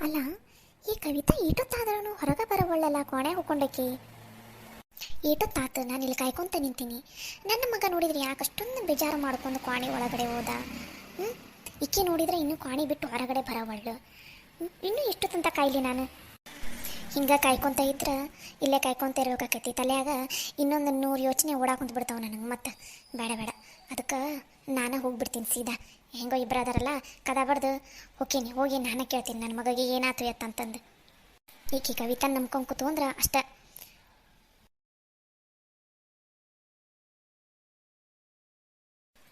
ಅಲ್ಲ, ಈ ಕವಿತಾ ಈಟೊತ್ತಾದ್ರೂ ಹೊರಗೆ ಬರವಳ್ಳಲ್ಲ, ಕೋಣೆ ಹೋಗ್ಕೊಂಡಕ್ಕೆ. ಈಟೊತ್ತಾತು ನಾನು ಇಲ್ಲಿ ಕಾಯ್ಕೊಂತ ನಿಂತೀನಿ. ನನ್ನ ಮಗ ನೋಡಿದ್ರೆ ಯಾಕಷ್ಟೊಂದು ಬೇಜಾರು ಮಾಡ್ಕೊಂಡು ಕೋಣೆ ಒಳಗಡೆ ಹೋದ. ಈಕೆ ನೋಡಿದ್ರೆ ಇನ್ನೂ ಕೋಣೆ ಬಿಟ್ಟು ಹೊರಗಡೆ ಬರವಳ್ಳು. ಇನ್ನೂ ಎಷ್ಟೊತ್ತಂತ ಕಾಯ್ಲಿ ನಾನು. ಹಿಂಗೆ ಕಾಯ್ಕೊಂತ ಇದ್ರೆ ಇಲ್ಲೇ ಕಾಯ್ಕೊಂತ ಇರ್ಬೇಕಾಕೈತಿ. ತಲೆಯಾಗ ಇನ್ನೊಂದು 100 ಯೋಚನೆ ಓಡಾಕೊಂತ ಬಿಡ್ತಾವೆ ನನಗೆ. ಮತ್ತೆ ಬೇಡ ಬೇಡ, ಅದಕ್ಕೆ ನಾನು ಹೋಗ್ಬಿಡ್ತೀನಿ ಸೀದಾ. ಹೆಂಗೋ ಇಬ್ಬರು ಅದಾರಲ್ಲ, ಕದ ಬಡ್ದು ಹೋಗಿ ನಾನು ಕೇಳ್ತೀನಿ ನನ್ನ ಮಗಗೆ ಏನಾಯ್ತು ಎತ್ತಂತಂದು. ಈಕಿ ಕವಿತಾ ನಂಬ್ಕೊಂಡು ಕೂತು ಅಂದ್ರೆ ಅಷ್ಟೇ.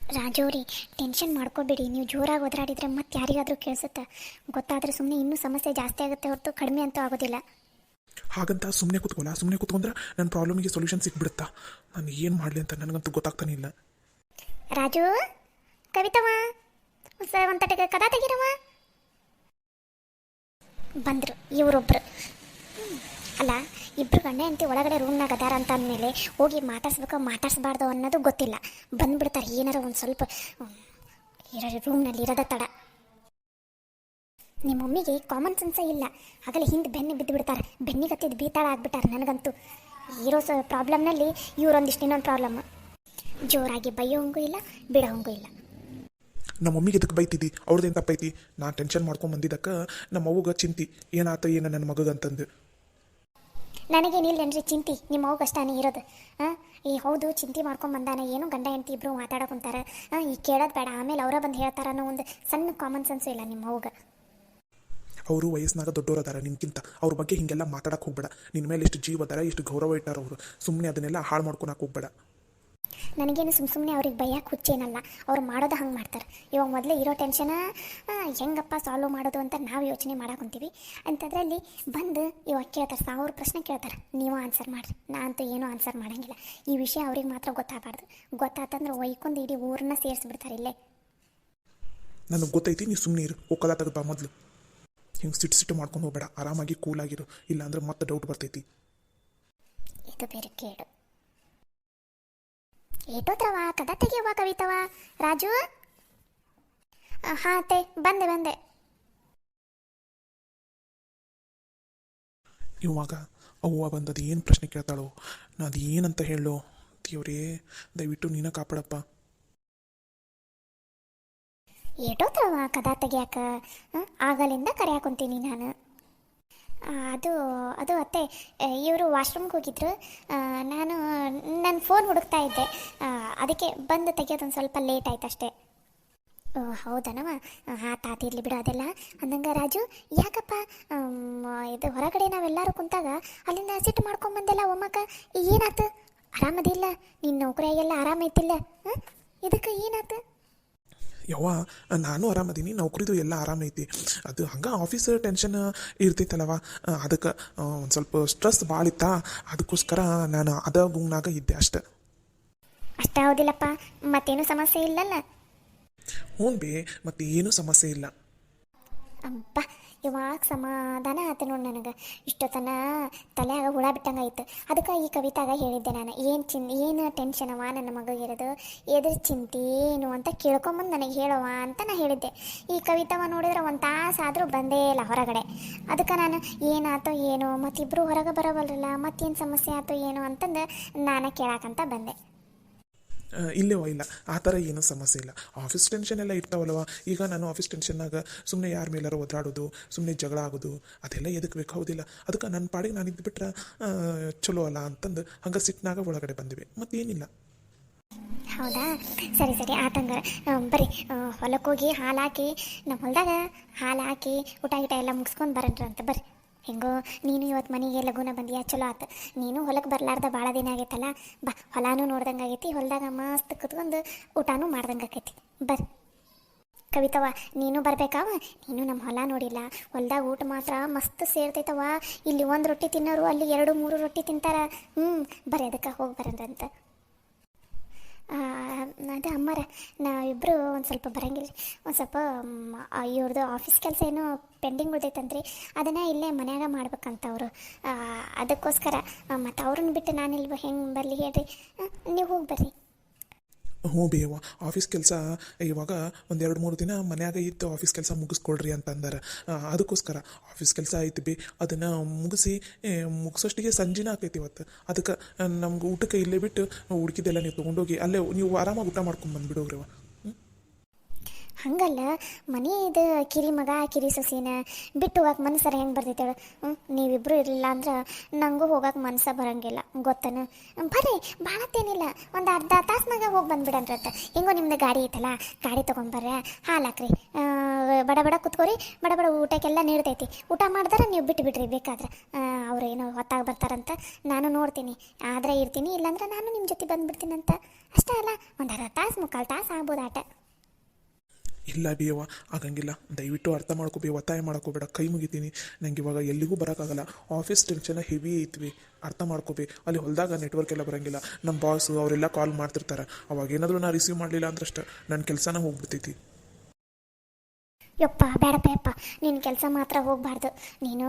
ರಾಜೋರಿ, ಟೆನ್ಷನ್ ಮಾಡ್ಕೋಬೇಡಿ. ನೀವು ಜೋರಾಗಿ ಒದರಾಡಿದ್ರೆ ಮತ್ತೆ ಯಾರಿಗಾದರೂ ಕೇಳಿಸುತ್ತೆ. ಗೊತ್ತಾದರೆ ಸುಮ್ಮನೆ ಇನ್ನೂ ಸಮಸ್ಯೆ ಜಾಸ್ತಿ ಆಗುತ್ತೆ ಹೊರತು ಕಡಿಮೆ ಅಂತೂ ಆಗೋದಿಲ್ಲ. ಹಾಗಂತ ಸುಮ್ಮನೆ ಕೂತ್ಕೊಳ್ಳ. ಸುಮ್ಮನೆ ಕೂತ್ಕೊಂಡ್ರೆ ನನ್ನ ಪ್ರಾಬ್ಲಮಿಗೆ ಸೊಲ್ಯೂಷನ್ ಸಿಕ್ಬಿಡುತ್ತಾ? ನಾನು ಏನು ಮಾಡಲಿ ಅಂತ ನನಗಂತೂ ಗೊತ್ತಾಗ್ತಾನೆ ಇಲ್ಲ. ರಾಜು, ಕವಿತವ, ಒಂದು ತಟೆಗೆ ಕದಾ ತೆಗಿರವ. ಬಂದರು ಇವರೊಬ್ರು. ಅಲ್ಲ, ಇಬ್ರು ಗಂಡ ಹೆಂಡತಿ ಒಳಗಡೆ ರೂಮ್ನಾಗ ಅದಾರ ಅಂತ ಅಂದಮೇಲೆ ಹೋಗಿ ಮಾತಾಡ್ಸ್ಬೇಕು ಮಾತಾಡ್ಸ್ಬಾರ್ದು ಅನ್ನೋದು ಗೊತ್ತಿಲ್ಲ. ಬಂದ್ಬಿಡ್ತಾರೆ ಏನಾರ ಒಂದು ಸ್ವಲ್ಪ ರೂಮ್ನಲ್ಲಿ ಇರೋದ ತಡ. ನಿಮ್ಮ ಮಮ್ಮಿಗೆ ಕಾಮನ್ ಸೆನ್ಸೇ ಇಲ್ಲ. ಆಗಲೇ ಹಿಂದೆ ಬೆನ್ನೆ ಬಿದ್ದು ಬಿಡ್ತಾರೆ. ಬೆನ್ನಿಗತ್ತಿದ್ದು ಬೀತಾಳ ಆಗ್ಬಿಟ್ಟಾರೆ. ನನಗಂತೂ ಇರೋ ಪ್ರಾಬ್ಲಮ್ನಲ್ಲಿ ಇವರೊಂದಿಷ್ಟು ಇನ್ನೊಂದು ಪ್ರಾಬ್ಲಮ್. ಜೋರಾಗಿ ಬೈಯೋಂಗೂ ಇಲ್ಲ, ಬಿಡೋಂಗೂ ಇಲ್ಲ. ನಮ್ಮ ಮಮ್ಮಿಗೆ ಇದಕ್ಕೆ ಬೈತಿದ್ದಿ, ಅವ್ರದ್ದೇನು ತಪ್ಪೈತಿ? ನಾನು ಟೆನ್ಷನ್ ಮಾಡ್ಕೊಂಡು ಬಂದಿದ್ದಕ್ಕೆ ನಮ್ಮ ಅವ್ವಗೆ ಚಿಂತಿ, ಏನಾತ ಏನು ನನ್ನ ಮಗಗಂತಂದು. ನನಗೇನಿಲ್ಲನ್ರಿ ಚಿಂತಿ, ನಿಮ್ಮ ಅವ್ಗೆ ಅಷ್ಟಾನೇ ಇರೋದು. ಈ ಹೌದು, ಚಿಂತೆ ಮಾಡ್ಕೊಂಡು ಬಂದಾನೆ, ಏನು ಗಂಡ ಹೆಂಡತಿ ಇಬ್ಬರು ಮಾತಾಡೋಕೊಂತಾರೆ. ಈ ಕೇಳೋದು ಬೇಡ, ಆಮೇಲೆ ಅವರ ಬಂದು ಹೇಳ್ತಾರ ಅನ್ನೋ ಒಂದು ಸಣ್ಣ ಕಾಮನ್ ಸೆನ್ಸು ಇಲ್ಲ ನಿಮ್ಮ ಅವ್ಗೆ. ಅವರು ವಯಸ್ಸಿನಾಗ ದೊಡ್ಡವರದಾರ ನಿನ್ಕಿಂತ. ಅವ್ರ ಬಗ್ಗೆ ಹಿಂಗೆಲ್ಲ ಮಾತಾಡಕ್ಕೆ ಹೋಗ್ಬೇಡ. ನಿನ್ನ ಮೇಲೆ ಎಷ್ಟು ಜೀವ ಅದಾರ, ಎಷ್ಟು ಗೌರವ ಇಟ್ಟಾರ ಅವರು. ಸುಮ್ಮನೆ ಅದನ್ನೆಲ್ಲ ಹಾಳು ಮಾಡ್ಕೊಳಕ್ಕೆ ಹೋಗ್ಬೇಡ. ನನಗೇನು ಸುಮ್ಮನೆ ಅವ್ರಿಗೆ ಬೈಯಕ್ಕೆ ಹುಚ್ಚೇನಲ್ಲ. ಅವ್ರು ಮಾಡೋದು ಹಂಗೆ ಮಾಡ್ತಾರೆ. ಇವಾಗ ಮೊದಲೇ ಇರೋ ಟೆನ್ಷನ ಹೆಂಗಪ್ಪ ಸಾಲ್ವ್ ಮಾಡೋದು ಅಂತ ನಾವು ಯೋಚನೆ ಮಾಡಾಕೊಂತೀವಿ. ಅಂಥದ್ರಲ್ಲಿ ಬಂದು ಇವಾಗ ಕೇಳ್ತಾರೆ, 1000 ಪ್ರಶ್ನೆ ಕೇಳ್ತಾರೆ. ನೀವು ಆನ್ಸರ್ ಮಾಡಿರಿ. ನಾನಂತೂ ಏನೂ ಆನ್ಸರ್ ಮಾಡೋಂಗಿಲ್ಲ. ಈ ವಿಷಯ ಅವ್ರಿಗೆ ಮಾತ್ರ ಗೊತ್ತಾಗಬಾರ್ದು. ಗೊತ್ತಾತಂದ್ರೆ ಒಯ್ಕೊಂಡು ಇಡೀ ಊರನ್ನ ಸೇರಿಸ್ಬಿಡ್ತಾರೆ ಇಲ್ಲೇ. ನನಗೆ ಗೊತ್ತೈತಿ, ನೀವು ಸುಮ್ಮನೆ ಇರು. ಒಕ್ಕಲ ತೆಗೆದು ಮೊದಲು ಹಿಂಗೆ ಸಿಟ್ಟು ಮಾಡ್ಕೊಂಡು ಹೋಗ್ಬೇಡ. ಆರಾಮಾಗಿ ಕೂಲಾಗಿರು, ಇಲ್ಲಾಂದ್ರೆ ಮತ್ತೆ ಡೌಟ್ ಬರ್ತೈತಿ. ಇದು ಬೇರೆ ಕೇಳು. ಏಟೋತ್ರವ ಕದ ತೆಗಿಯವ ಕವಿತವ. ರಾಜು, ಹಾಂ ಅತ್ತೆ, ಬಂದೆ. ಇವಾಗ ಅವ್ವ ಬಂದದು ಏನು ಪ್ರಶ್ನೆ ಕೇಳ್ತಾಳೋ, ನಾ ಅದು ಏನಂತ ಹೇಳೋ ದೇವ್ರೇ, ದಯವಿಟ್ಟು ನೀನ ಕಾಪಾಡಪ್ಪ. ಏಟೋತ್ರವ ಕದ ತೆಗಿಯಾಕ ಆಗಲಿಂದ ಕರೆಯಾಕೊಂತೀನಿ ನಾನು. ಅದು ಅತ್ತೆ, ಇವರು ವಾಶ್ರೂಮ್ಗೆ ಹೋಗಿದ್ರು. ನಾನು ನನ್ನ ಫೋನ್ ಹುಡುಕ್ತಾ ಇದ್ದೆ. ಅದಕ್ಕೆ ಬಂದು ತೆಗಿಯೋದೊಂದು ಸ್ವಲ್ಪ ಲೇಟ್ ಆಯ್ತು ಅಷ್ಟೇ. ಹೌದನವ? ತಾತಿರ್ಲಿ ಬಿಡು ಅದೆಲ್ಲ. ಅಂದಂಗೆ ರಾಜು, ಯಾಕಪ್ಪ ಇದು ಹೊರಗಡೆ ನಾವೆಲ್ಲರೂ ಕುಂತಾಗ ಅಲ್ಲಿಂದ ಸಿಟ್ಟು ಮಾಡ್ಕೊಂಬಂದೆಲ್ಲ ಒಮ್ಮಕ್ಕ? ಏನಾಯ್ತು? ಆರಾಮದಿಲ್ಲ? ನಿನ್ನ ನೌಕರಿಯಾಗೆಲ್ಲ ಆರಾಮೈತಿಲ್ಲ? ಇದಕ್ಕೆ ಏನಾಯ್ತು? ಯವ್ವ, ನಾನು ಆರಾಮದೀನಿ, ನೌಕರಿದು ಎಲ್ಲ ಆರಾಮೈತಿ. ಅದು ಹಂಗೆ ಆಫೀಸ್ ಟೆನ್ಷನ್ ಇರ್ತೈತಲ್ಲವ, ಅದಕ್ಕೆ ಒಂದು ಸ್ವಲ್ಪ ಸ್ಟ್ರೆಸ್ ಭಾಳ ಇತ್ತಾ, ಅದಕ್ಕೋಸ್ಕರ ನಾನು ಅದ ಗುಂಗ್ನಾಗ ಇದ್ದೆ ಅಷ್ಟೆ. ಅಷ್ಟೇ ಹೌದಿಲ್ಲಪ್ಪ, ಮತ್ತೇನು ಸಮಸ್ಯೆ ಇಲ್ಲಲ್ಲ? ಹ್ಞೂ ಬೇ, ಮತ್ತೆ ಏನೂ ಸಮಸ್ಯೆ ಇಲ್ಲ. ಅಬ್ಬ, ಇವಾಗ ಸಮಾಧಾನ ಆಯ್ತು ನೋಡಿ ನನಗೆ. ಇಷ್ಟೊತ್ತನ ತಲೆಯಾಗ ಹುಳ ಬಿಟ್ಟಂಗೆ ಆಯ್ತು. ಅದಕ್ಕೆ ಈ ಕವಿತಾಗ ಹೇಳಿದ್ದೆ ನಾನು, ಏನು ಟೆನ್ಷನವ ನನ್ನ ಮಗಿರೋದು, ಎದ್ರ ಚಿಂತೆ ಏನು ಅಂತ ಕೇಳ್ಕೊಂಬಂದು ನನಗೆ ಹೇಳವ ಅಂತ ನಾನು ಹೇಳಿದ್ದೆ. ಈ ಕವಿತಾವ ನೋಡಿದ್ರೆ 1 ತಾಸಾದರೂ ಬಂದೇ ಇಲ್ಲ ಹೊರಗಡೆ. ಅದಕ್ಕೆ ನಾನು ಏನಾಯ್ತೋ ಏನೋ, ಮತ್ತಿಬ್ಬರು ಹೊರಗೆ ಬರೋವಲ್ರಲ್ಲ, ಮತ್ತೇನು ಸಮಸ್ಯೆ ಆಯ್ತೋ ಏನೋ ಅಂತಂದು ನಾನು ಕೇಳಾಕಂತ ಬಂದೆ. ಇಲ್ಲವ ಇಲ್ಲ, ಆ ಥರ ಏನೂ ಸಮಸ್ಯೆ ಇಲ್ಲ. ಆಫೀಸ್ ಟೆನ್ಷನ್ ಎಲ್ಲ ಇರ್ತಾವಲ್ವ. ಈಗ ನಾನು ಆಫೀಸ್ ಟೆನ್ಷನ್ನಾಗ ಸುಮ್ಮನೆ ಯಾರ ಮೇಲಾರು ಒದ್ದಾಡೋದು, ಸುಮ್ಮನೆ ಜಗಳ ಆಗೋದು, ಅದೆಲ್ಲ ಎದಕ್ಕೆ ಬೇಕಾಗೋದಿಲ್ಲ. ಅದಕ್ಕೆ ನನ್ನ ಪಾಡಿಗೆ ನಾನು ಇದ್ದುಬಿಟ್ರೆ ಚಲೋ ಅಲ್ಲ ಅಂತಂದು ಹಂಗೆ ಸಿಟ್ಟಿನಾಗ ಒಳಗಡೆ ಬಂದಿವೆ, ಮತ್ತೇನಿಲ್ಲ. ಹೌದಾ? ಸರಿ ಆತಂಗಾರೆ ಬರ್ರಿ. ಹೊಲಕ್ಕೆ ಹೋಗಿ ಹಾಲು ಹಾಕಿ, ನಮ್ಮ ಹೊಲದಾಗ ಹಾಲು ಹಾಕಿ ಊಟ ಎಲ್ಲ ಮುಗಿಸ್ಕೊಂಡು ಬರೋಣ್ರಿ ಅಂತ ಬರ್ರಿ. ಹೆಂಗೋ ನೀನು ಇವತ್ತು ಮನೆಗೆ ಲಘುನ ಬಂದಿಯಾ, ಚಲೋ ಆತು. ನೀನು ಹೊಲಕ್ಕೆ ಬರಲಾರ್ದ ಭಾಳ ದಿನ ಆಗೈತಲ್ಲ, ಬಾ, ಹೊಲಾನು ನೋಡ್ದಂಗೆ ಆಗೈತಿ, ಹೊಲದಾಗ ಮಸ್ತ್ ಕುತ್ಕೊಂಡು ಊಟನೂ ಮಾಡ್ದಂಗೆ ಆಕೈತಿ. ಬರ್ರಿ. ಕವಿತವ, ನೀನು ಬರಬೇಕಾವ? ನೀನು ನಮ್ಮ ಹೊಲ ನೋಡಿಲ್ಲ. ಹೊಲದಾಗ ಊಟ ಮಾತ್ರ ಮಸ್ತ್ ಸೇರ್ತೈತವ. ಇಲ್ಲಿ 1 ರೊಟ್ಟಿ ತಿನ್ನೋರು ಅಲ್ಲಿ 2-3 ರೊಟ್ಟಿ ತಿಂತಾರ. ಬರ್ರಿ, ಅದಕ್ಕೆ ಹೋಗಿ ಬರೋದಂತ. ಅದೇ ಅಮ್ಮರ, ನಾವಿಬ್ಬರು ಒಂದು ಸ್ವಲ್ಪ ಬರೋಂಗಿಲ್ಲ. ಒಂದು ಸ್ವಲ್ಪ ಇವ್ರದ್ದು ಆಫೀಸ್ ಕೆಲಸ ಏನೋ ಪೆಂಡಿಂಗ್ ಉಳಿದೈತಂತ್ರಿ, ಅದನ್ನು ಇಲ್ಲೇ ಮನ್ಯಾಗ ಮಾಡ್ಬೇಕಂತವ್ರು. ಅದಕ್ಕೋಸ್ಕರ ಮತ್ತು ಅವ್ರನ್ನ ಬಿಟ್ಟು ನಾನಿಲ್ವ ಹೆಂಗೆ ಬರಲಿ ಹೇಳ್ರಿ? ನೀವು ಹೋಗಿ ಬರ್ರಿ. ಹ್ಞೂ ಬೇವ ಆಫೀಸ್ ಕೆಲಸ ಇವಾಗ ಒಂದು 2-3 ದಿನ ಮನ್ಯಾಗ ಇದ್ದು ಆಫೀಸ್ ಕೆಲಸ ಮುಗಿಸ್ಕೊಳ್ರಿ ಅಂತಂದಾರೆ. ಅದಕ್ಕೋಸ್ಕರ ಆಫೀಸ್ ಕೆಲಸ ಐತಿ ಬಿ ಅದನ್ನು ಮುಗಿಸಿ ಮುಗಿಸೋಷ್ಟಿಗೆ ಸಂಜೆನ ಆಕೈತಿ ಇವತ್ತು. ಅದಕ್ಕೆ ನಮ್ಗೆ ಊಟಕ್ಕೆ ಇಲ್ಲೇ ಬಿಟ್ಟು ಹುಡುಕಿದೆಲ್ಲ ನೀವು ತೊಗೊಂಡೋಗಿ ಅಲ್ಲೇ ನೀವು ಆರಾಮಾಗಿ ಊಟ ಮಾಡ್ಕೊಂಡು ಬಂದುಬಿಡೋಗ್ರಿವ. ಹಂಗಲ್ಲ, ಮನೆ ಇದು ಕಿರಿ ಮಗ ಕಿರಿ ಸೊಸೆನ ಬಿಟ್ಟು ಹೋಗಕ್ಕೆ ಮನ್ಸರ ಹೆಂಗೆ ಬರ್ತೈತೇಳು. ನೀವಿಬ್ಬರು ಇರಲಿಲ್ಲ ಅಂದ್ರೆ ನನಗೂ ಹೋಗಕ್ಕೆ ಮನ್ಸ ಬರೋಂಗಿಲ್ಲ ಗೊತ್ತನ. ಬರ್ರಿ, ಭಾಳತ್ತೇನಿಲ್ಲ, ಒಂದು ಅರ್ಧ ತಾಸ್ನಾಗ ಹೋಗಿ ಬಂದ್ಬಿಡನ್ರತ್ತ. ಹೆಂಗೋ ನಿಮ್ದು ಗಾಡಿ ಐತಲ್ಲ, ಗಾಡಿ ತೊಗೊಂಡ್ಬರ್ರಿ, ಹಾಲು ಹಾಕ್ರಿ, ಬಡ ಬಡ ಕುತ್ಕೋರಿ, ಬಡ ಬಡ ಊಟಕ್ಕೆಲ್ಲ ನೀಡ್ತೈತಿ. ಊಟ ಮಾಡಿದ್ರೆ ನೀವು ಬಿಟ್ಟು ಬಿಡ್ರಿ ಬೇಕಾದ್ರೆ. ಅವ್ರು ಏನೋ ಹೊತ್ತಾಗಿ ಬರ್ತಾರಂತ ನಾನು ನೋಡ್ತೀನಿ, ಆದರೆ ಇರ್ತೀನಿ, ಇಲ್ಲಾಂದ್ರೆ ನಾನು ನಿಮ್ಮ ಜೊತೆ ಬಂದುಬಿಡ್ತೀನಂತ. ಅಷ್ಟೇ ಅಲ್ಲ, ಒಂದು ಅರ್ಧ ತಾಸು 3/4 ತಾಸು ಆಗ್ಬೋದು ಆಟ. ಇಲ್ಲ ಬೇವ ಆಗಂಗಿಲ್ಲ, ದಯವಿಟ್ಟು ಅರ್ಥ ಮಾಡ್ಕೋಬೇ, ಒತ್ತಾಯ ಮಾಡ್ಕೋಬೇಡ, ಕೈ ಮುಗಿತೀನಿ. ನಂಗೆ ಇವಾಗ ಎಲ್ಲಿಗೂ ಬರೋಕ್ಕಾಗಲ್ಲ, ಆಫೀಸ್ ಟೆನ್ಷನ್ ಹೆವಿ ಐತ್ವಿ, ಅರ್ಥ ಮಾಡ್ಕೋಬೇ. ಅಲ್ಲಿ ಹೊಲದಾಗ ನೆಟ್ವರ್ಕ್ ಎಲ್ಲ ಬರೋಂಗಿಲ್ಲ, ನಮ್ಮ ಬಾಸು ಅವರೆಲ್ಲ ಕಾಲ್ ಮಾಡ್ತಿರ್ತಾರೆ. ಅವಾಗ ಏನಾದರೂ ನಾ ರಿಸೀವ್ ಮಾಡಲಿಲ್ಲ ಅಂದ್ರಷ್ಟು ನನ್ನ ಕೆಲಸನ ಹೋಗ್ಬಿಡ್ತೈತಿ. ಯಪ್ಪ ಬೇಡಪ್ಪ ಯಪ್ಪ, ನಿನ್ನ ಕೆಲಸ ಮಾತ್ರ ಹೋಗಬಾರ್ದು. ನೀನು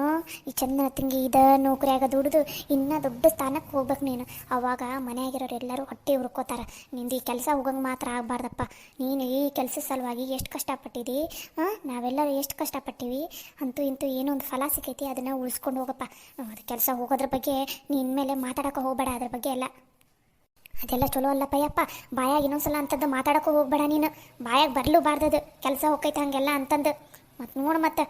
ಈ ಚೆನ್ನ ತಿಂಗಿ ನೌಕರಿಯಾಗ ದುಡಿದು ಇನ್ನೂ ದೊಡ್ಡ ಸ್ಥಾನಕ್ಕೆ ಹೋಗ್ಬೇಕು ನೀನು. ಅವಾಗ ಮನೆಯಾಗಿರೋರು ಎಲ್ಲರೂ ಹೊಟ್ಟೆ ಹುರ್ಕೋತಾರೆ. ನಿಂದು ಈ ಕೆಲಸ ಹೋಗಂಗೆ ಮಾತ್ರ ಆಗಬಾರ್ದಪ್ಪ. ನೀನು ಈ ಕೆಲಸ ಸಲುವಾಗಿ ಎಷ್ಟು ಕಷ್ಟಪಟ್ಟಿದ್ದಿ, ನಾವೆಲ್ಲರೂ ಎಷ್ಟು ಕಷ್ಟಪಟ್ಟಿವಿ. ಅಂತೂ ಇಂತೂ ಏನೋ ಒಂದು ಫಲ ಸಿಕ್ಕೈತಿ, ಅದನ್ನು ಉಳಿಸ್ಕೊಂಡು ಹೋಗಪ್ಪ. ಅದು ಕೆಲಸ ಹೋಗೋದ್ರ ಬಗ್ಗೆ ನಿನ್ನ ಮೇಲೆ ಮಾತಾಡೋಕೆ ಹೋಗಬೇಡ, ಅದ್ರ ಬಗ್ಗೆ ಎಲ್ಲ. ಅದೆಲ್ಲ ಚಲೋ ಅಲ್ಲಪ್ಪ ಯಪ್ಪ. ಬಾಯಾಗ ಇನ್ನೊಂದ್ಸಲ ಅಂಥದ್ದು ಮಾತಾಡೋಕೆ ಹೋಗ್ಬೇಡ ನೀನು. ಬಾಯಾಗ ಬರಲೂಬಾರ್ದದು ಕೆಲಸ ಹೋಗ್ತೈತೆ ಹಂಗೆಲ್ಲ ಅಂತಂದು. ಮತ್ತು ನೋಡು ಮತ್ತೆ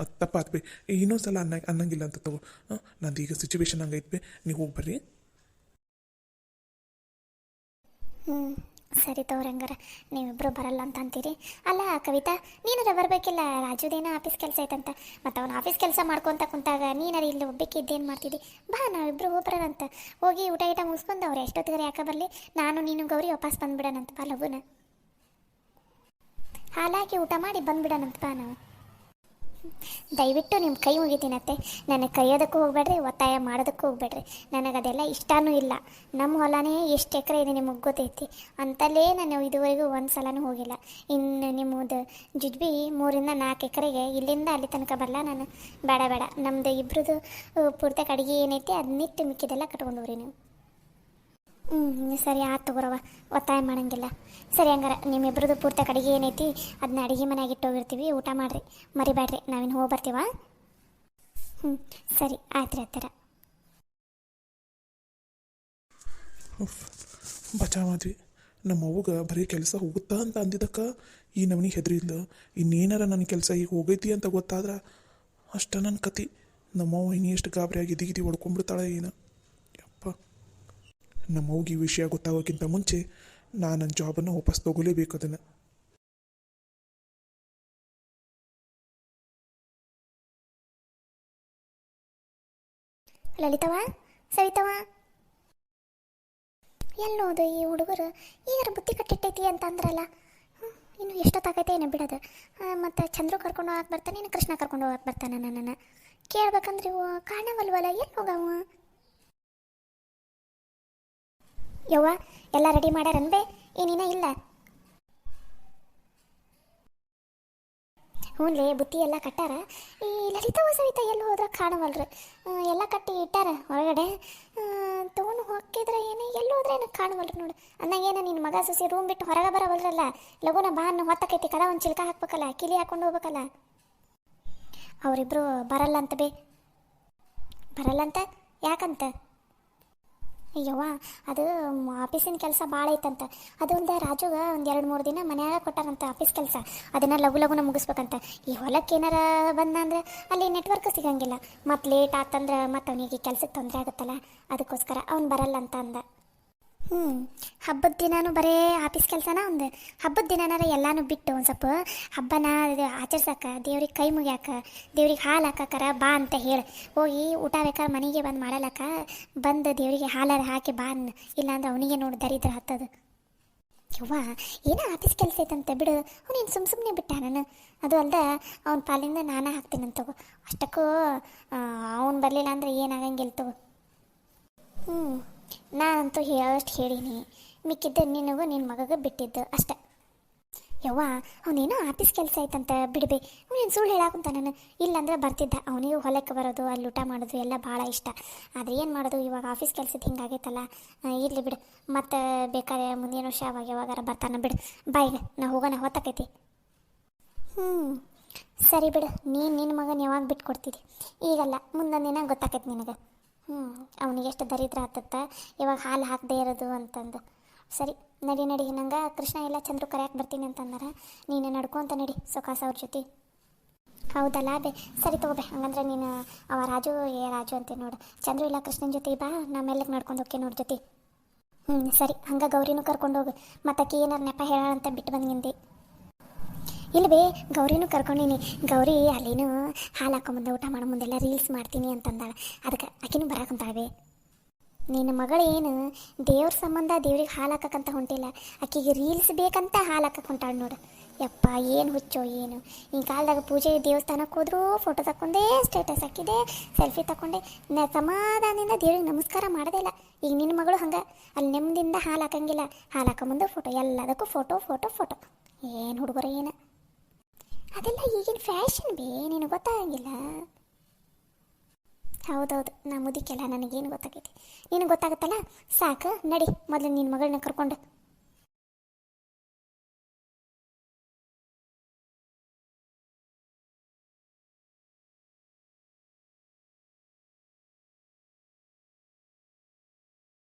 ಅದು ತಪ್ಪಾತ್ ಬಿ, ಇನ್ನೊಂದ್ಸಲ ಅನ್ನಂಗಿಲ್ಲ ಅಂತ ತಗೋ. ನಂದು ಈಗ ಸಿಚುವೇಶನ್ ಹಂಗೈತೆ ಬಿ, ನೀವು ಹೋಗಿ ಬರ್ರಿ. ಸರಿ ತಗೋರಿ, ಹಂಗಾರ ನೀವಿಬ್ಬರು ಬರಲ್ಲ ಅಂತ ಅಂತೀರಿ. ಅಲ್ಲ ಕವಿತಾ, ನೀನಾರ ಬರಬೇಕಿಲ್ಲ, ರಾಜುದೇನೋ ಆಫೀಸ್ ಕೆಲಸ ಐತಂತ. ಮತ್ತು ಅವನು ಆಫೀಸ್ ಕೆಲಸ ಮಾಡ್ಕೊತ ಕುಂತಾಗ ನೀನಾರ ಇಲ್ಲಿ ಒಬ್ಬಕ್ಕೆ ಇದ್ದೇನು ಮಾಡ್ತಿದ್ದಿ? ಬಾ, ನಾವಿಬ್ಬರು ಹೋಗ್ಬರೋಣಂತ. ಹೋಗಿ ಊಟ ಮುಗಿಸ್ಕೊಂಡು ಅವ್ರು ಎಷ್ಟೊತ್ತಿಗೆ ಯಾಕೆ ಬರಲಿ, ನಾನು ನೀನು ಗೌರಿ ವಾಪಸ್ ಬಂದುಬಿಡೋಣಂತ. ಬಾ ಲಗುನ, ಹಾಲಾಕಿ ಊಟ ಮಾಡಿ ಬಂದುಬಿಡೋಣಂತ ಬಾ ನಾವು. ದಯವಿಟ್ಟು ನಿಮ್ಮ ಕೈ ಮುಗಿತೀನತ್ತೆ. ನನಗೆ ಕೈಯೋದಕ್ಕೂ ಹೋಗ್ಬೇಡ್ರಿ, ಒತ್ತಾಯ ಮಾಡೋದಕ್ಕೂ ಹೋಗ್ಬೇಡ್ರಿ. ನನಗದೆಲ್ಲ ಇಷ್ಟನೂ ಇಲ್ಲ. ನಮ್ಮ ಹೊಲನೇ ಎಷ್ಟು ಎಕರೆ ಇದೆ ನಿಮಗೆ ಗೊತ್ತೈತಿ. ಅಂತಲೇ ನಾನು ಇದುವರೆಗೂ ಒಂದು ಸಲನೂ ಹೋಗಿಲ್ಲ. ಇನ್ನು ನಿಮ್ಮದು ಜುಜ್ಬಿ 3-4 ಎಕರೆಗೆ ಇಲ್ಲಿಂದ ಅಲ್ಲಿ ತನಕ ಬರಲ್ಲ ನಾನು. ಬೇಡ ಬೇಡ, ನಮ್ಮದು ಇಬ್ಬರದು ಪೂರ್ತಿ ಅಡುಗೆ ಏನೈತಿ ಅದನ್ನಿಟ್ಟು ಮಿಕ್ಕಿದೆಲ್ಲ ಕಟ್ಕೊಂಡು ಹೋಗ್ರಿ ನೀವು. ಸರಿ ಆಯ್ತು ತಗೋರವ, ಒತ್ತಾಯ ಮಾಡೋಂಗಿಲ್ಲ. ಸರಿ ಹಂಗಾರೆ ನಿಮ್ಮಿಬ್ರದ್ದು ಪೂರ್ತಿ ಅಡುಗೆ ಏನೈತಿ ಅದನ್ನ ಅಡುಗೆ ಮನೆಯಾಗ ಇಟ್ಟೋಗಿರ್ತೀವಿ, ಊಟ ಮಾಡಿರಿ, ಮರಿಬೇಡ್ರಿ. ನಾವಿನ್ನು ಹೋಗಿ ಬರ್ತೀವ. ಸರಿ ಆಯ್ತು ರೀ ಹತ್ತಿರ. ಬಚಾವಾದ್ವಿ. ನಮ್ಮ ಅವ್ಗೆ ಬರೀ ಕೆಲಸ ಹೋಗುತ್ತಾ ಅಂತ ಅಂದಿದ್ದಕ್ಕೆ ಈ ನವನಿ ಹೆದರಿಲ್ಲ. ಇನ್ನೇನಾರ ನನ್ನ ಕೆಲಸ ಈಗ ಹೋಗೈತಿ ಅಂತ ಗೊತ್ತಾದ್ರೆ ಅಷ್ಟ ನನ್ನ ಕತಿ. ನಮ್ಮವ್ವ ಇನ್ನೂ ಎಷ್ಟು ಗಾಬರಿಯಾಗಿ ದಿಗಿದಿ ಹೊಡ್ಕೊಂಡ್ಬಿಡ್ತಾಳೆ ಏನು. ಯಪ್ಪ, ನಮ್ಮವ್ಗೆ ಈ ವಿಷಯ ಗೊತ್ತಾಗೋಕ್ಕಿಂತ ಮುಂಚೆ ನಾನು ನನ್ನ ಜಾಬನ್ನು ವಾಪಸ್ ತಗೊಲೇಬೇಕು. ಅದನ್ನು ಲಲಿತವ, ಸವಿತವ, ಎಲ್ಲೋದು ಈ ಹುಡುಗರು? ಈಗಾರ ಬುತ್ತಿ ಕಟ್ಟಿಟ್ಟೈತಿ ಅಂತ ಅಂದ್ರಲ್ಲ, ಇನ್ನು ಎಷ್ಟೊತ್ತಾಗೈತೆ ಏನೋ ಬಿಡೋದು. ಮತ್ತು ಚಂದ್ರು ಕರ್ಕೊಂಡು ಹೋಗಕ್ಕೆ ಬರ್ತಾನೆ, ಇನ್ನು ಕೃಷ್ಣ ಕರ್ಕೊಂಡು ಹೋಗಕ್ಕೆ ಬರ್ತಾನೆ. ನನ್ನನ್ನು ಕೇಳ್ಬೇಕಂದ್ರೆ ಇವು ಕಾಣವಲ್ವಲ್ಲ, ಎಲ್ಲಿ ಹೋಗವು? ಯವ್ವ, ಎಲ್ಲ ರೆಡಿ ಮಾಡ್ಯಾರನ್ಬೇ? ಏನಿನ ಇಲ್ಲ? ಹ್ಞೂ ಬುತ್ತಿ ಎಲ್ಲ ಕಟ್ಟಾರ. ಈ ಲಲಿತವ ಸವಿತ ಎಲ್ಲಿ ಹೋದ್ರೆ ಕಾಣವಲ್ರು. ಎಲ್ಲ ಕಟ್ಟಿ ಇಟ್ಟಾರ ಹೊರಗಡೆ. ತೊಗೊಂಡು ಹೋಗಿದ್ರೆ ಏನು, ಎಲ್ಲಿ ಹೋದ್ರೆ ಏನಕ್ಕೆ ಕಾಣವಲ್ರು ನೋಡು. ಅಂದಂಗೇನು ನಿನ್ನ ಮಗ ಸೊಸಿ ರೂಮ್ ಬಿಟ್ಟು ಹೊರಗೆ ಬರೋವಲ್ರಲ್ಲ. ಲಗುನ ಬಾ ಅನ್ನೋ ಹೊತ್ತಕೈತಿ, ಕದ ಒಂದು ಚಿಲ್ಕ ಹಾಕ್ಬೇಕಲ್ಲ, ಕಿಲಿ ಹಾಕ್ಕೊಂಡು ಹೋಗ್ಬೇಕಲ್ಲ. ಅವರಿಬ್ಬರು ಬರಲ್ಲ ಅಂತ ಬೇ. ಬರಲ್ಲಂತ ಯಾಕಂತ? ಅಯ್ಯವ್ವ, ಅದು ಆಫೀಸಿನ ಕೆಲಸ ಭಾಳ ಐತಂತ. ಅದೊಂದು ರಾಜುಗೆ ಒಂದು 2-3 ದಿನ ಮನ್ಯಾಗ ಕೊಟ್ಟಾರಂತ ಆಫೀಸ್ ಕೆಲಸ. ಅದನ್ನು ಲಗುನ ಮುಗಿಸ್ಬೇಕಂತ. ಈ ಹೊಲಕ್ಕೆ ಏನಾರ ಬಂದ ಅಂದ್ರೆ ಅಲ್ಲಿ ನೆಟ್ವರ್ಕ್ ಸಿಗಂಗಿಲ್ಲ. ಮತ್ತು ಲೇಟ್ ಆತಂದ್ರೆ ಮತ್ತು ಅವನಿಗೆ ಕೆಲ್ಸಕ್ಕೆ ತೊಂದರೆ ಆಗುತ್ತಲ್ಲ, ಅದಕ್ಕೋಸ್ಕರ ಅವ್ನು ಬರಲ್ಲ ಅಂತ ಅಂದ. ಹಬ್ಬದ ದಿನಾನು ಬರೇ ಆಫೀಸ್ ಕೆಲಸನ. ಒಂದು ಹಬ್ಬದ ದಿನನಾರ ಎಲ್ಲನೂ ಬಿಟ್ಟು ಒಂದು ಸ್ವಲ್ಪ ಹಬ್ಬನ ಆಚರ್ಸಕ್ಕೆ, ದೇವ್ರಿಗೆ ಕೈ ಮುಗ್ಯಾಕ, ದೇವ್ರಿಗೆ ಹಾಲು ಹಾಕಕ್ಕಾರ ಬಾ ಅಂತ ಹೇಳಿ ಹೋಗಿ ಊಟ ಬೇಕಾದ್ರೆ ಮನೆಗೆ ಬಂದು ಮಾಡಲಕ್ಕ ಬಂದು ದೇವರಿಗೆ ಹಾಲಾರ ಹಾಕಿ ಬಾ ಅನ್ನ. ಇಲ್ಲಾಂದ್ರೆ ಅವನಿಗೆ ನೋಡಿ ದರಿದ್ರ ಹತ್ತದು. ಯವ್ವ, ಏನೋ ಆಫೀಸ್ ಕೆಲಸ ಐತಂತೆ ಬಿಡು. ಅವನೇನು ಸುಮ್ಮನೆ ಬಿಟ್ಟ ನಾನು. ಅದು ಅಲ್ದ ಅವ್ನ ಪಾಲಿಂದ ನಾನೇ ಹಾಕ್ತೀನಂತ ತಗೋ. ಅಷ್ಟಕ್ಕೂ ಅವ್ನು ಬರಲಿಲ್ಲ ಅಂದ್ರೆ ಏನಾಗಂಗಿಲ್ಲ ತಗೋ. ನಾನಂತೂ ಹೇಳೋಷ್ಟು ಹೇಳೀನಿ, ಮಿಕ್ಕಿದ್ದೆ ನಿನಗೂ ನಿನ್ನ ಮಗಗೆ ಬಿಟ್ಟಿದ್ದು ಅಷ್ಟೆ. ಯವ್ವ ಅವನೇನೋ ಆಫೀಸ್ ಕೆಲಸ ಐತಂತ ಬಿಡ್ಬೇ ಅವನೇನು ಸುಳ್ಳು ಹೇಳಾಕುಂತ ನಾನು ಇಲ್ಲಂದ್ರೆ ಬರ್ತಿದ್ದ. ಅವನಿಗೂ ಹೊಲಕ್ಕೆ ಬರೋದು ಅಲ್ಲಿ ಊಟ ಮಾಡೋದು ಎಲ್ಲ ಭಾಳ ಇಷ್ಟ. ಆದರೆ ಏನು ಮಾಡೋದು ಇವಾಗ ಆಫೀಸ್ ಕೆಲಸದ ಹಿಂಗಾಗೈತಲ್ಲ. ಇರಲಿ ಬಿಡು, ಮತ್ತು ಬೇಕಾದ್ರೆ ಮುಂದಿನ ವರ್ಷ ಅವಾಗ ಯಾವಾಗಾರ ಬರ್ತಾನೆ ಬಿಡು. ಬಾಯಿಗೆ ನಾ ಹೋಗೋಣ, ಹೊತ್ತಕೈತಿ. ಸರಿ ಬಿಡು, ನೀನು ನಿನ್ನ ಮಗನ ಯಾವಾಗ ಬಿಟ್ಟು ಕೊಡ್ತಿದ್ದಿ? ಈಗಲ್ಲ, ಮುಂದೊಂದು ದಿನ ಗೊತ್ತಾಕೈತಿ ನಿನಗೆ. ಅವನಿಗೆ ಎಷ್ಟು ದರಿದ್ರ ಆತತ್ತ ಇವಾಗ ಹಾಲು ಹಾಕದೇ ಇರೋದು ಅಂತಂದು. ಸರಿ ನಡಿ ನಡಿ, ನಂಗೆ ಕೃಷ್ಣ ಎಲ್ಲ ಚಂದ್ರು ಕರೆಯಕ್ಕೆ ಬರ್ತೀನಿ ಅಂತಂದಾರ. ನೀನು ನಡ್ಕೊಂತ ನಡಿ ಸೊಕಾಸ ಅವ್ರ ಜೊತೆ. ಹೌದಲ್ಲ ಬೇ, ಸರಿ ತಗೋಬೇ. ಹಂಗಂದ್ರೆ ನೀನು ಅವ ರಾಜು ಅಂತೀನಿ ನೋಡು, ಚಂದ್ರು ಇಲ್ಲ ಕೃಷ್ಣನ ಜೊತೆ ಬಾ, ನಾ ಮೆಲ್ಲಗೆ ನಡ್ಕೊಂಡು ಹೋಗ್ತೀನಿ ನೋಡು ಜೊತೆ. ಸರಿ, ಹಂಗೆ ಗೌರಿನೂ ಕರ್ಕೊಂಡು ಹೋಗು. ಮತ್ತಕ್ಕೆ ಏನಾರು ನೆಪ ಹೇಳೋಣ ಬಿಟ್ಟು ಬಂದಿಂದೆ. ಇಲ್ಲವೇ ಗೌರಿನೂ ಕರ್ಕೊಂಡೀನಿ. ಗೌರಿ ಅಲ್ಲಿನೂ ಹಾಲು ಹಾಕೊಂಬಂದ ಊಟ ಮಾಡೋ ಮುಂದೆಲ್ಲ ರೀಲ್ಸ್ ಮಾಡ್ತೀನಿ ಅಂತಂದಾಳ. ಅದಕ್ಕೆ ಆಕಿನೂ ಬರಾಕಂತಾಳೆ. ನಿನ್ನ ಮಗಳೇನು ದೇವ್ರ ಸಂಬಂಧ ದೇವ್ರಿಗೆ ಹಾಲು ಹಾಕಕ್ಕಂತ ಹೊಂಟಿಲ್ಲ, ಆಕಿಗೆ ರೀಲ್ಸ್ ಬೇಕಂತ ಹಾಲು ಹಾಕಕ್ಕೆ ಹೊಂಟಾಳು ನೋಡು. ಯಪ್ಪ ಏನು ಹುಚ್ಚೋ ಏನು. ಈ ಕಾಲದಾಗ ಪೂಜೆ ದೇವಸ್ಥಾನಕ್ಕೆ ಹೋದ್ರೂ ಫೋಟೋ ತಕ್ಕೊಂಡೆ, ಸ್ಟೇಟಸ್ ಹಾಕಿದೆ, ಸೆಲ್ಫಿ ತಗೊಂಡೆ, ಸಮಾಧಾನದಿಂದ ದೇವ್ರಿಗೆ ನಮಸ್ಕಾರ ಮಾಡೋದೇ ಇಲ್ಲ. ಈಗ ನಿನ್ನ ಮಗಳು ಹಂಗೆ ಅಲ್ಲಿ ನೆಮ್ಮದಿಯಿಂದ ಹಾಲು ಹಾಕಂಗಿಲ್ಲ. ಹಾಲು ಹಾಕೊಂಬಂದು ಫೋಟೋ, ಎಲ್ಲದಕ್ಕೂ ಫೋಟೋ ಫೋಟೋ ಫೋಟೋ. ಏನು ಹುಡುಗರ ಏನು ಅದೆಲ್ಲ ಈಗಿನ ಫ್ಯಾಷನ್ ಬೇ, ನಿನಗೆ ಗೊತ್ತಾಗಂಗಿಲ್ಲ. ಹೌದೌದು, ನಾ ಮುದಿಕೆಲ್ಲ ನನಗೇನು ಗೊತ್ತಾಗೈತಿ, ನಿನಗೆ ಗೊತ್ತಾಗುತ್ತಲ್ಲ ಸಾಕು. ನಡಿ ಮೊದಲು ನಿನ್ನ ಮಗಳನ್ನ ಕರ್ಕೊಂಡು